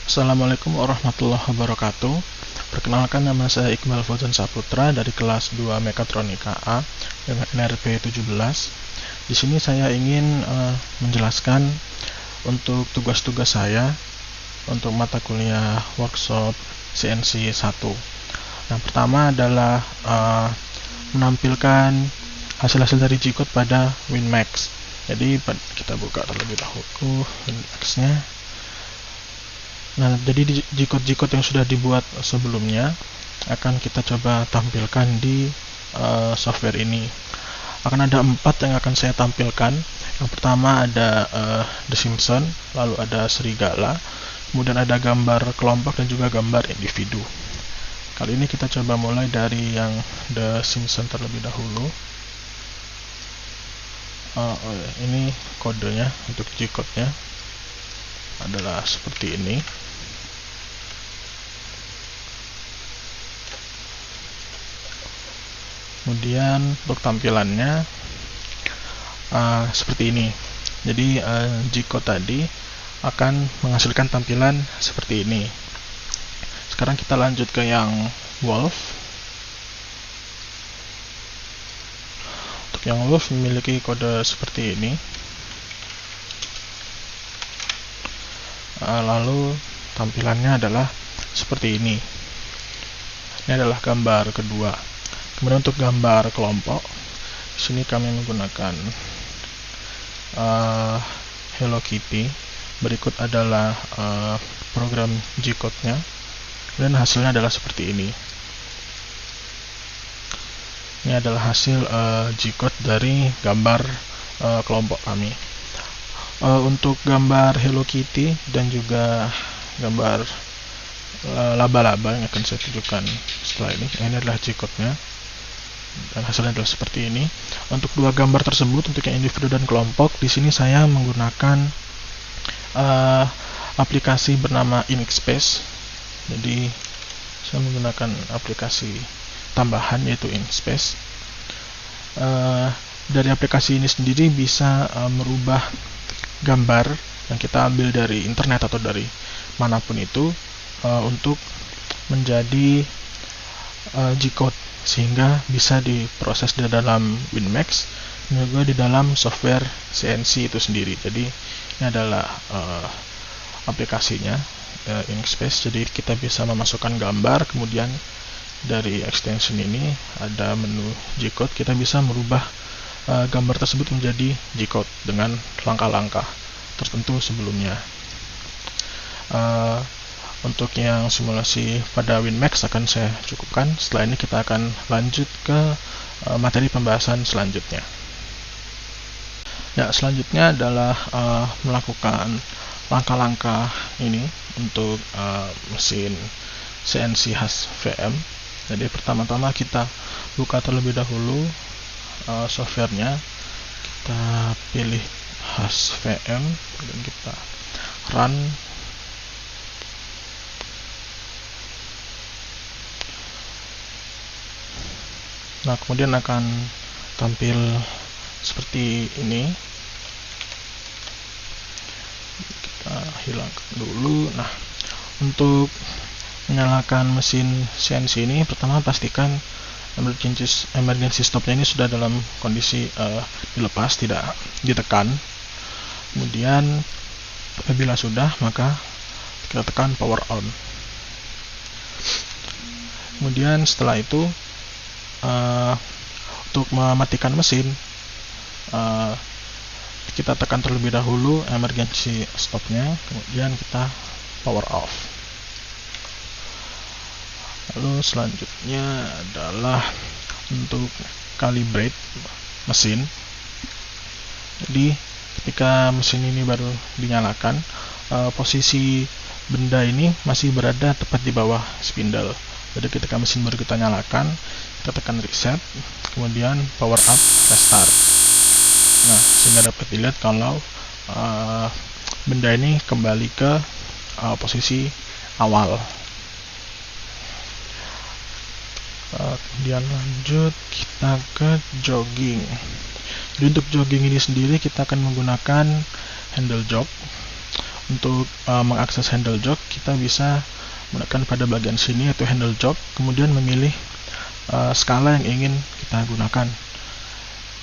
Assalamualaikum warahmatullahi wabarakatuh. Perkenalkan, nama saya Iqbal Fauzan Saputra dari kelas 2 Mekatronika A dengan NRP 17. Di sini saya ingin menjelaskan untuk tugas-tugas saya untuk mata kuliah workshop CNC 1. Yang pertama adalah menampilkan hasil-hasil dari G-code pada WinMax. Jadi kita buka terlebih dahulu WinMax-nya. Nah, jadi G-code yang sudah dibuat sebelumnya akan kita coba tampilkan di software ini. Akan ada 4 yang akan saya tampilkan. Yang pertama ada The Simpsons, lalu ada serigala, kemudian ada gambar kelompok dan juga gambar individu. Kali ini kita coba mulai dari yang The Simpsons terlebih dahulu. Ini kodenya untuk G-code-nya adalah seperti ini. Kemudian untuk tampilannya seperti ini. Jadi G-code tadi akan menghasilkan tampilan seperti ini. Sekarang kita lanjut ke yang Wolf. Untuk yang Wolf memiliki kode seperti ini. Lalu tampilannya adalah seperti ini. Ini adalah gambar kedua. Kemudian untuk gambar kelompok, di sini kami menggunakan Hello Kitty. Berikut adalah program G-code-nya, dan hasilnya adalah seperti ini. Ini adalah hasil G-code dari gambar kelompok kami. Untuk gambar Hello Kitty dan juga gambar laba-laba yang akan saya tunjukkan setelah ini adalah G-code-nya. Dan hasilnya adalah seperti ini. Untuk dua gambar tersebut, untuk yang individu dan kelompok, di sini saya menggunakan aplikasi bernama Inkspace. Jadi saya menggunakan aplikasi tambahan yaitu Inkspace. Dari aplikasi ini sendiri bisa merubah gambar yang kita ambil dari internet atau dari manapun itu untuk menjadi G-code, sehingga bisa diproses di dalam WinMax dan juga di dalam software CNC itu sendiri. Jadi ini adalah aplikasinya, Inkspace. Jadi kita bisa memasukkan gambar, kemudian dari extension ini ada menu G-code. Kita bisa merubah gambar tersebut menjadi G-code dengan langkah-langkah tertentu sebelumnya. Untuk yang simulasi pada WinMax akan saya cukupkan. Setelah ini kita akan lanjut ke materi pembahasan selanjutnya. Ya, selanjutnya adalah melakukan langkah-langkah ini untuk mesin CNC khas VM. Jadi pertama-tama kita buka terlebih dahulu softwarenya. Kita pilih khas VM dan kita run. Nah, kemudian akan tampil seperti ini. Kita hilangkan dulu. Nah, untuk menyalakan mesin CNC ini, pertama pastikan emergency stopnya ini sudah dalam kondisi dilepas, tidak ditekan. Kemudian apabila sudah, maka kita tekan power on. Kemudian setelah itu untuk mematikan mesin, kita tekan terlebih dahulu emergency stopnya, kemudian kita power off. Lalu selanjutnya adalah untuk calibrate mesin. Jadi ketika mesin ini baru dinyalakan, posisi benda ini masih berada tepat di bawah spindle. Jadi ketika mesin baru kita nyalakan, kita tekan reset, kemudian power up, restart. Nah, sehingga dapat dilihat kalau benda ini kembali ke posisi awal. Kemudian lanjut kita ke jogging. Jadi untuk jogging ini sendiri kita akan menggunakan handle jog. Untuk mengakses handle jog, kita bisa menekan pada bagian sini yaitu handle jog, kemudian memilih skala yang ingin kita gunakan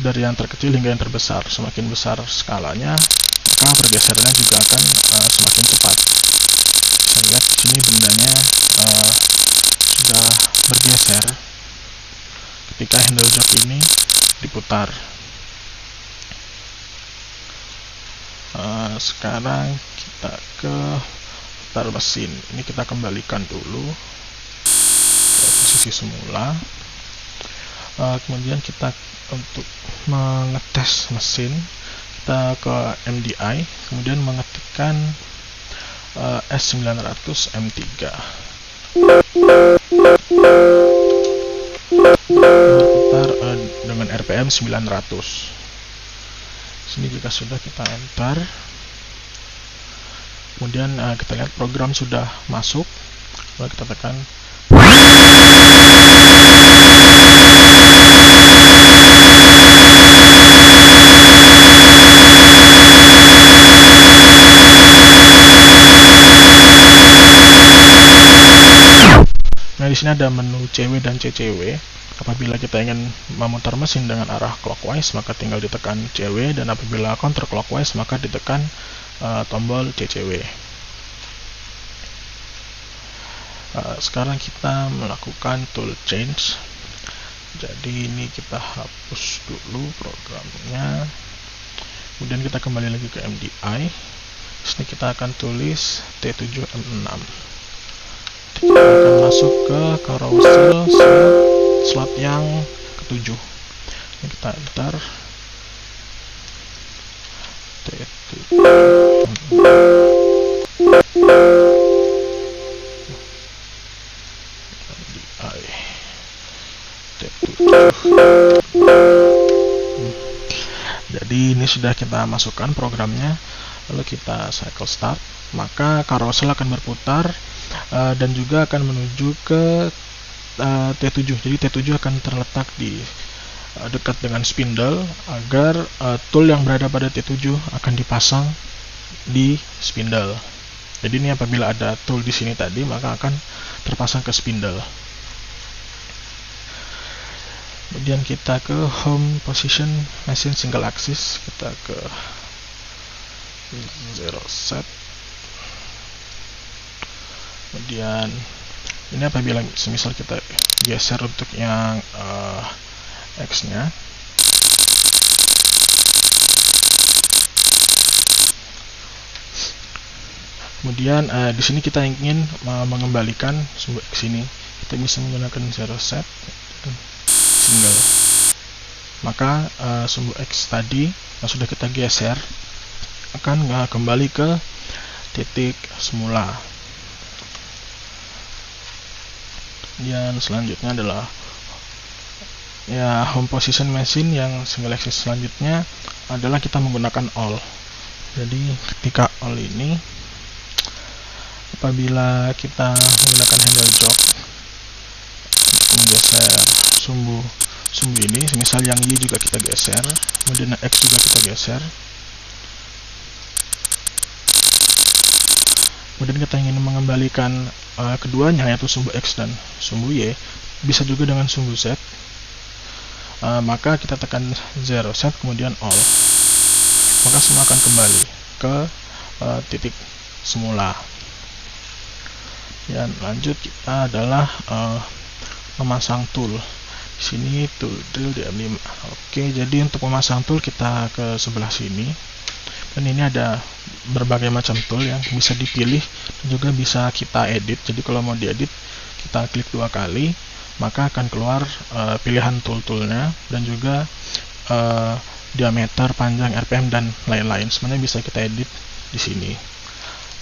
dari yang terkecil hingga yang terbesar. Semakin besar skalanya, maka pergeserannya juga akan semakin cepat. Bisa lihat di sini bendanya sudah bergeser ketika handle jog ini diputar. Sekarang kita ke putar mesin. Ini kita kembalikan dulu ke posisi semula. Kemudian kita untuk mengetes mesin, kita ke MDI, kemudian mengetikkan S900 M3. Berputar dengan RPM 900. Sini jika sudah, kita enter. Kemudian kita lihat program sudah masuk. Lalu kita tekan. Nah, di sini ada menu CW dan CCW. Apabila kita ingin memutar mesin dengan arah clockwise, maka tinggal ditekan CW, dan apabila counterclockwise, maka ditekan tombol CCW. Sekarang kita melakukan tool change. Jadi ini kita hapus dulu programnya. Kemudian kita kembali lagi ke MDI. Di sini kita akan tulis T7M6. Kita akan masuk ke carousel slot yang ketujuh. Ini kita enter T7. Jadi ini sudah kita masukkan programnya. Lalu kita cycle start, maka carousel akan berputar dan juga akan menuju ke T7. Jadi T7 akan terletak di dekat dengan spindle agar tool yang berada pada T7 akan dipasang di spindle. Jadi ini apabila ada tool di sini tadi, maka akan terpasang ke spindle. Kemudian kita ke home position machine single axis, kita ke 0 set. Kemudian ini apabila semisal kita geser untuk yang X nya, kemudian di sini kita ingin mengembalikan sumbu X ini, kita bisa menggunakan 0 set single. Maka sumbu X tadi yang sudah kita geser akan kembali ke titik semula. Dan selanjutnya adalah home position machine yang single axis. Selanjutnya adalah kita menggunakan all. Jadi ketika all ini, apabila kita menggunakan handle jog untuk menggeser sumbu ini, misal yang Y juga kita geser, kemudian X juga kita geser, kemudian kita ingin mengembalikan keduanya, yaitu sumbu X dan sumbu Y, bisa juga dengan sumbu Z, maka kita tekan 0 set kemudian all, maka semua akan kembali ke titik semula. Dan lanjut kita adalah memasang tool. Di sini tool drill DM5. Oke, jadi untuk memasang tool kita ke sebelah sini. Dan ini ada berbagai macam tool yang bisa dipilih dan juga bisa kita edit. Jadi kalau mau diedit, kita klik 2 kali, maka akan keluar pilihan tool-toolnya dan juga diameter, panjang, RPM dan lain-lain. Semuanya bisa kita edit di sini.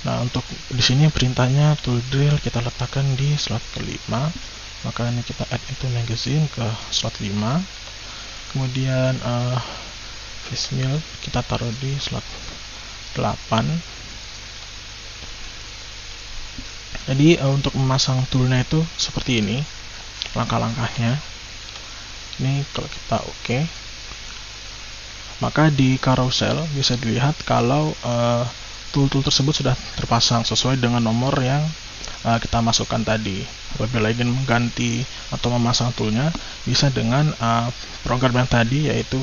Nah, untuk di sini perintahnya tool drill kita letakkan di slot ke-5. Maka ini kita add into magazine ke slot 5. Kemudian face mill kita taruh di slot 8. Jadi untuk memasang toolnya itu seperti ini langkah-langkahnya. Ini kalau kita oke, maka di carousel bisa dilihat kalau tool-tool tersebut sudah terpasang sesuai dengan nomor yang kita masukkan tadi. Apabila ingin mengganti atau memasang toolnya, bisa dengan program yang tadi, yaitu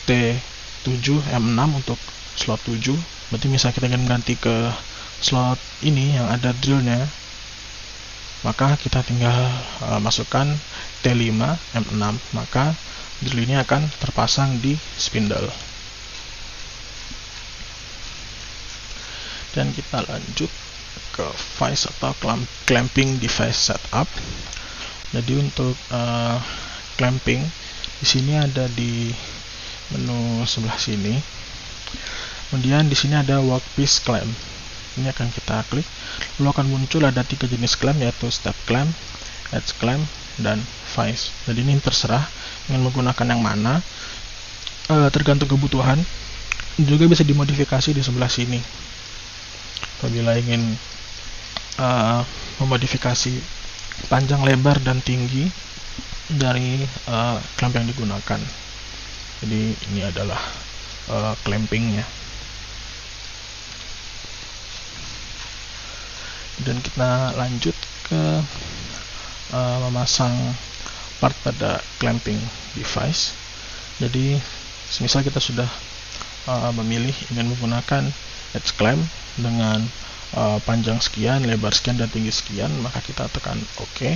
T7M6 untuk slot 7. Berarti misalnya kita ingin mengganti ke slot ini yang ada drillnya, maka kita tinggal masukkan T5M6, maka drill ini akan terpasang di spindle. Dan kita lanjut ke vice atau clamping device setup. Jadi untuk clamping di sini ada di menu sebelah sini. Kemudian di sini ada workpiece clamp. Ini akan kita klik, lalu akan muncul ada 3 jenis clamp, yaitu step clamp, edge clamp, dan vice. Jadi ini terserah ingin menggunakan yang mana, tergantung kebutuhan. Juga bisa dimodifikasi di sebelah sini. Apabila ingin memodifikasi panjang, lebar, dan tinggi dari clamp yang digunakan. Jadi ini adalah clampingnya. Dan kita lanjut ke memasang part pada clamping device. Jadi semisal kita sudah memilih ingin menggunakan edge clamp dengan panjang sekian, lebar sekian, dan tinggi sekian, maka kita tekan OK.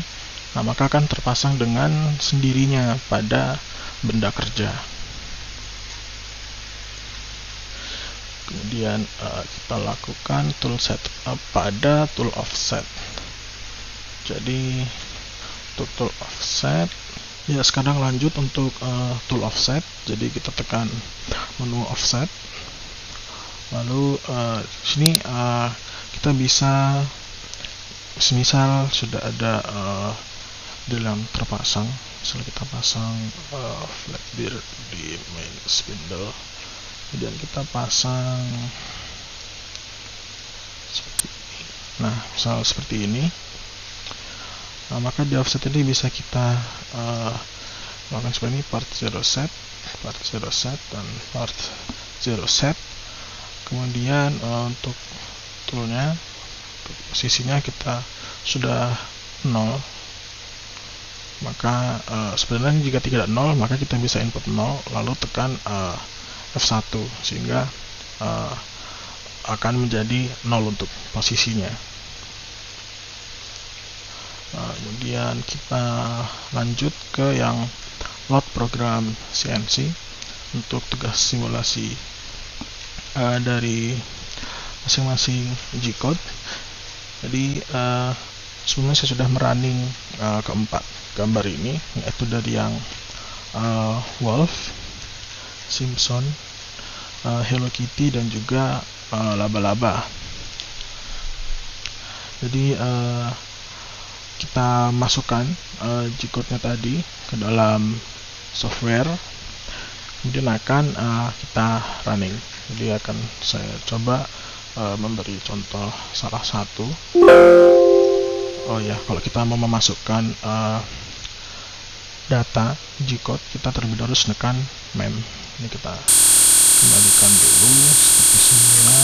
Nah, maka akan terpasang dengan sendirinya pada benda kerja. Kemudian kita lakukan tool setup pada tool offset. Jadi untuk tool offset, ya sekarang lanjut untuk tool offset. Jadi kita tekan menu offset, lalu sini kita bisa, semisal sudah ada drill yang terpasang, misalnya kita pasang flat bear di main spindle, kemudian kita pasang seperti ini. Nah, misal seperti ini, maka di offset ini bisa kita lakukan seperti ini: part 0 set, part 0 set, dan part 0 set. Kemudian untuk toolnya, posisinya kita sudah 0, maka sebenarnya jika tidak 0, maka kita bisa input 0 lalu tekan F1 sehingga akan menjadi 0 untuk posisinya. Kemudian kita lanjut ke yang load program CNC untuk tugas simulasi dari masing-masing G-code. Jadi sebelumnya saya sudah merunning keempat gambar ini, yaitu dari yang Wolf, Simpson, Hello Kitty, dan juga laba-laba. Jadi kita masukkan G-code-nya tadi ke dalam software, kemudian akan kita running. Jadi akan saya coba memberi contoh salah satu. Oh ya, kalau kita mau memasukkan data G-code, kita terlebih dahulu harus menekan mem. Ini kita kembalikan dulu seperti semula.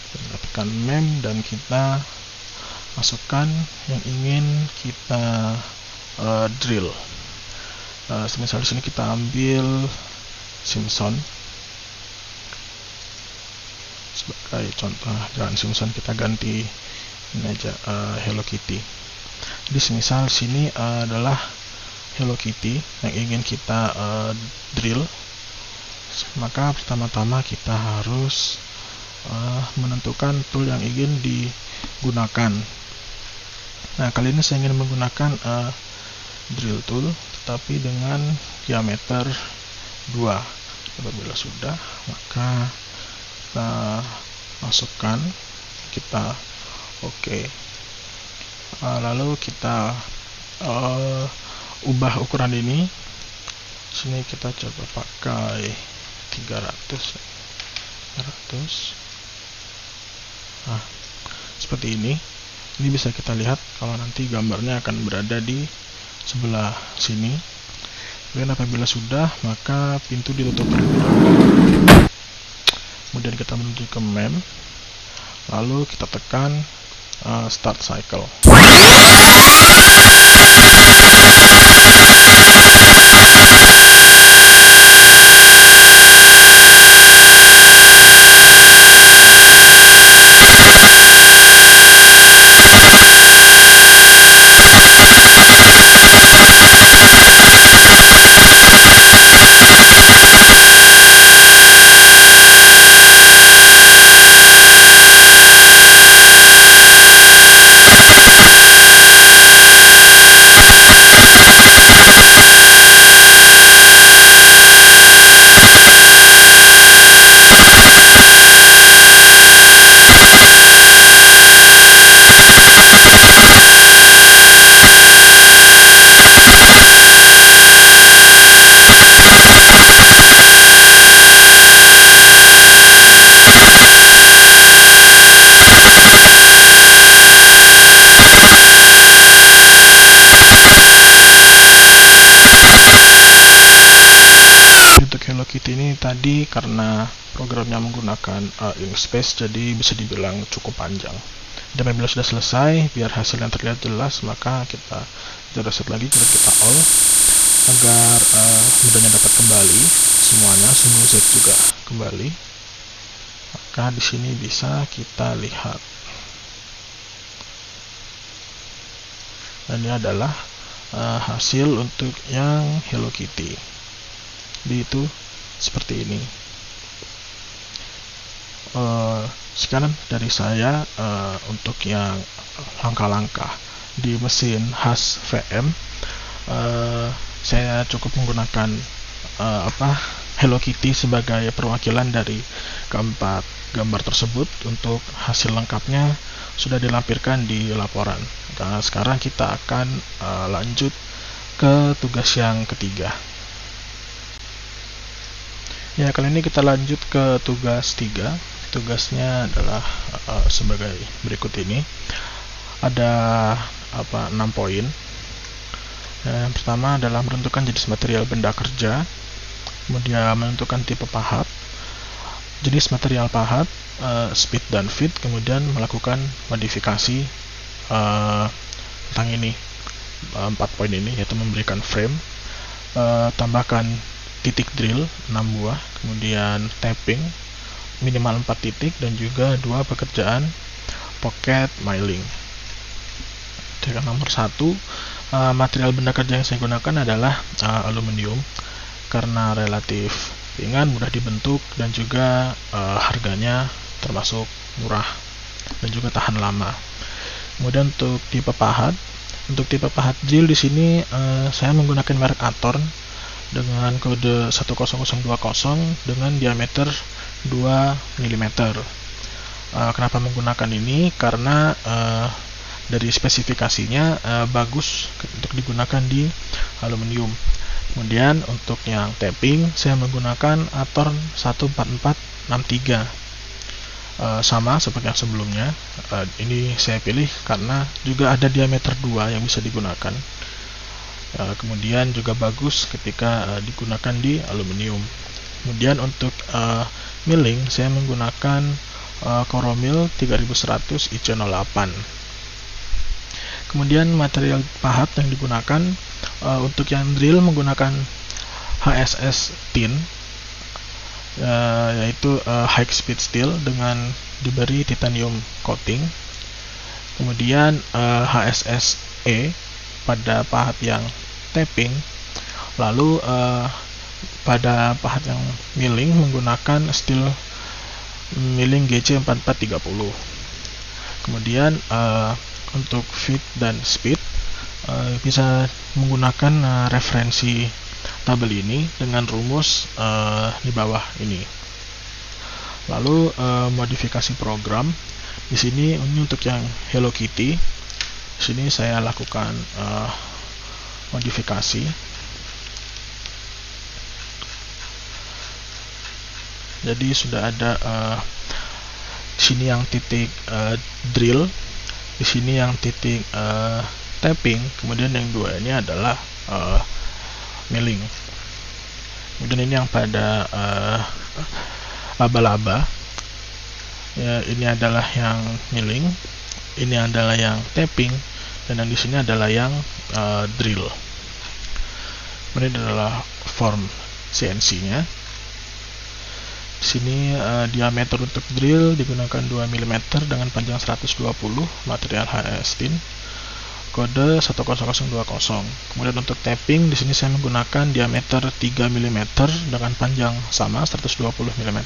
Kita tekan mem dan kita masukkan yang ingin kita drill. Semisal di sini kita ambil Simpson sebagai contoh, dan Simpson kita ganti ini aja Hello Kitty. Jadi semisal sini adalah Hello Kitty yang ingin kita drill, maka pertama-tama kita harus menentukan tool yang ingin digunakan. Nah, kali ini saya ingin menggunakan drill tool, tetapi dengan diameter 2. Apabila sudah, maka kita masukkan, kita OK. Lalu kita ubah ukuran ini. Sini kita coba pakai 300. Nah, seperti ini. Ini bisa kita lihat kalau nanti gambarnya akan berada di sebelah sini. Dan apabila sudah, maka pintu ditutup terlebih dahulu. kemudian kita menuju ke mem, lalu kita tekan start cycle. Untuk Hello Kitty ini tadi karena programnya menggunakan Inkscape, jadi bisa dibilang cukup panjang. Dan apabila sudah selesai, biar hasil yang terlihat jelas, maka kita reset lagi, kita all agar modanya dapat kembali semuanya, semua Z juga kembali. Maka di sini bisa kita lihat. Dan ini adalah hasil untuk yang Hello Kitty. Itu seperti ini. Sekarang dari saya untuk yang langkah-langkah di mesin khas VM, saya cukup menggunakan Hello Kitty sebagai perwakilan dari keempat gambar tersebut. Untuk hasil lengkapnya sudah dilampirkan di laporan. Nah, sekarang kita akan lanjut ke tugas yang ketiga. Ya, kali ini kita lanjut ke tugas 3. Tugasnya adalah sebagai berikut ini. Ada 6 poin. Yang pertama adalah menentukan jenis material benda kerja, kemudian menentukan tipe pahat, jenis material pahat, speed dan fit, kemudian melakukan modifikasi tentang ini. 4 poin ini, yaitu memberikan frame, tambahkan titik drill 6 buah, kemudian tapping minimal 4 titik, dan juga 2 pekerjaan pocket miling. Nomor 1, material benda kerja yang saya gunakan adalah aluminium karena relatif ringan, mudah dibentuk, dan juga harganya termasuk murah dan juga tahan lama. Kemudian untuk tipe pahat, drill di sini saya menggunakan merek Atorn dengan kode 10020 dengan diameter 2 mm. Kenapa menggunakan ini? Karena dari spesifikasinya bagus untuk digunakan di aluminium. Kemudian untuk yang tapping, saya menggunakan Atorn 14463, sama seperti yang sebelumnya. Ini saya pilih karena juga ada diameter 2 yang bisa digunakan. Kemudian juga bagus ketika digunakan di aluminium. Kemudian untuk milling, saya menggunakan Coromil 3100 IC08. Kemudian material pahat yang digunakan untuk yang drill menggunakan HSS tin, yaitu high speed steel dengan diberi titanium coating. Kemudian HSSE pada pahat yang tapping. Lalu pada pahat yang milling menggunakan steel milling GC4430. Kemudian untuk fit dan speed bisa menggunakan referensi tabel ini dengan rumus di bawah ini. Lalu modifikasi program di sini, ini untuk yang Hello Kitty. Di sini saya lakukan modifikasi. Jadi sudah ada di sini yang titik drill, di sini yang titik tapping, kemudian yang dua ini adalah milling. Kemudian ini yang pada laba-laba, Ya, ini adalah yang milling, ini adalah yang tapping, dan yang di sini adalah yang drill. Ini adalah form CNC-nya. Di sini diameter untuk drill digunakan 2 mm dengan panjang 120, material HS tin, kode 10020. Kemudian untuk tapping di sini saya menggunakan diameter 3 mm dengan panjang sama 120 mm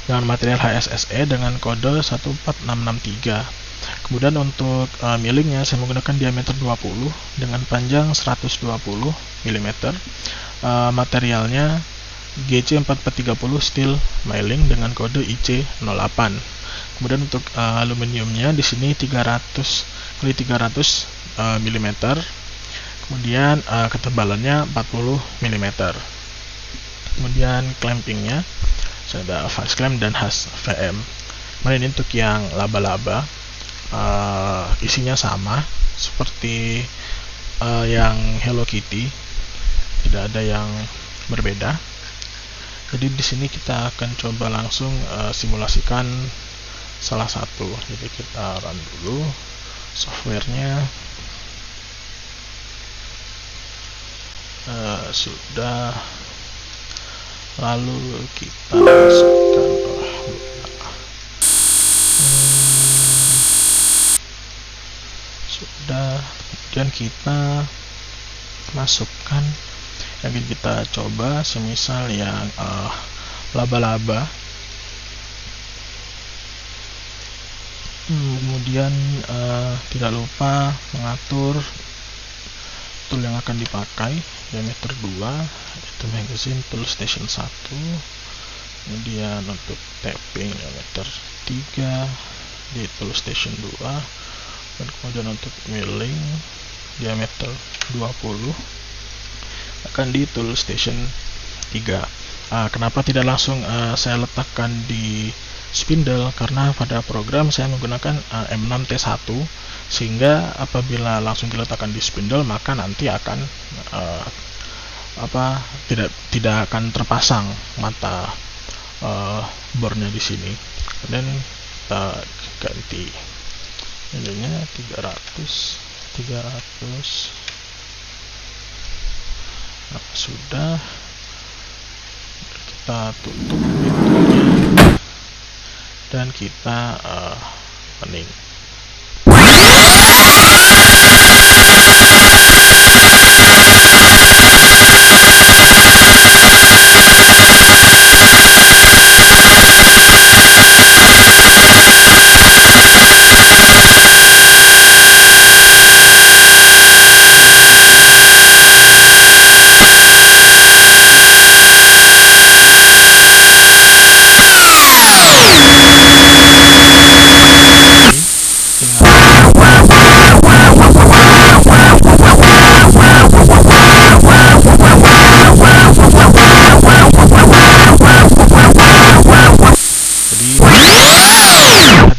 dengan material HSSE dengan kode 14663. Kemudian untuk millingnya saya menggunakan diameter 20 dengan panjang 120 mm. Materialnya GC4430 steel milling dengan kode IC08. Kemudian untuk aluminiumnya di sini 300 x 300 mm. Kemudian ketebalannya 40 mm. Kemudian clampingnya ada fast clamp dan has VM. Kemudian ini untuk yang laba-laba, isinya sama seperti yang Hello Kitty, tidak ada yang berbeda. Jadi di sini kita akan coba langsung simulasikan salah satu. Jadi kita run dulu softwarenya. Sudah, lalu kita masukkan sudah, kemudian kita masukkan yang kita coba, semisal yang laba-laba. Kemudian tidak lupa mengatur tool yang akan dipakai, diameter 2 itu magazine tool station 1, kemudian untuk tapping diameter 3 di tool station 2, dan kemudian untuk milling diameter 20 akan di tool station 3. Kenapa tidak langsung saya letakkan di spindle? Karena pada program saya menggunakan M6T1, sehingga apabila langsung diletakkan di spindle maka nanti akan tidak akan terpasang mata bornya di sini. Kemudian kita ganti ininya 300. Nah, sudah, kita tutup pintunya dan kita running.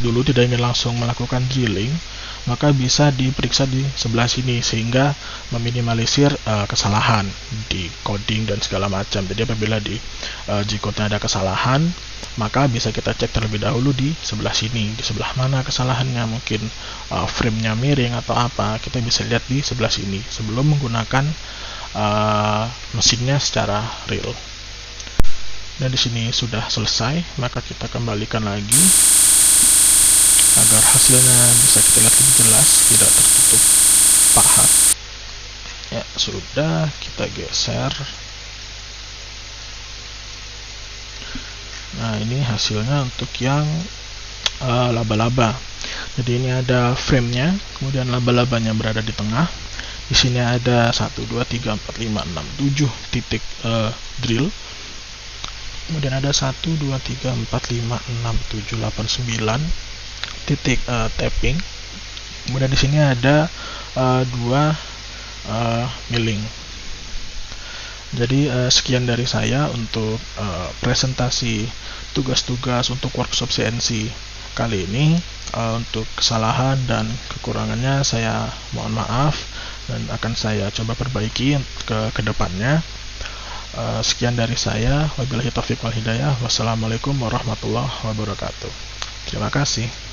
Dulu tidak ingin langsung melakukan drilling, maka bisa diperiksa di sebelah sini sehingga meminimalisir kesalahan di coding dan segala macam. Jadi apabila di G-code-nya ada kesalahan, maka bisa kita cek terlebih dahulu di sebelah sini, di sebelah mana kesalahannya, mungkin frame-nya miring atau apa, kita bisa lihat di sebelah sini sebelum menggunakan mesinnya secara real. Dan di sini sudah selesai, maka kita kembalikan lagi agar hasilnya bisa kita lihat lebih jelas, tidak tertutup pahat. Ya, sudah, kita geser. Nah, ini hasilnya untuk yang laba-laba. Jadi ini ada frame-nya, kemudian laba-labanya berada di tengah. Di sini ada 1, 2, 3, 4, 5, 6, 7 titik drill. Kemudian ada 1, 2, 3, 4, 5, 6, 7, 8, 9 titik tapping. Kemudian di sini ada 2 milling. Jadi sekian dari saya untuk presentasi tugas-tugas untuk workshop CNC kali ini. Untuk kesalahan dan kekurangannya saya mohon maaf dan akan saya coba perbaiki ke depannya. Sekian dari saya. Wabillahi taufiq wal hidayah. Wassalamualaikum warahmatullahi wabarakatuh. Terima kasih.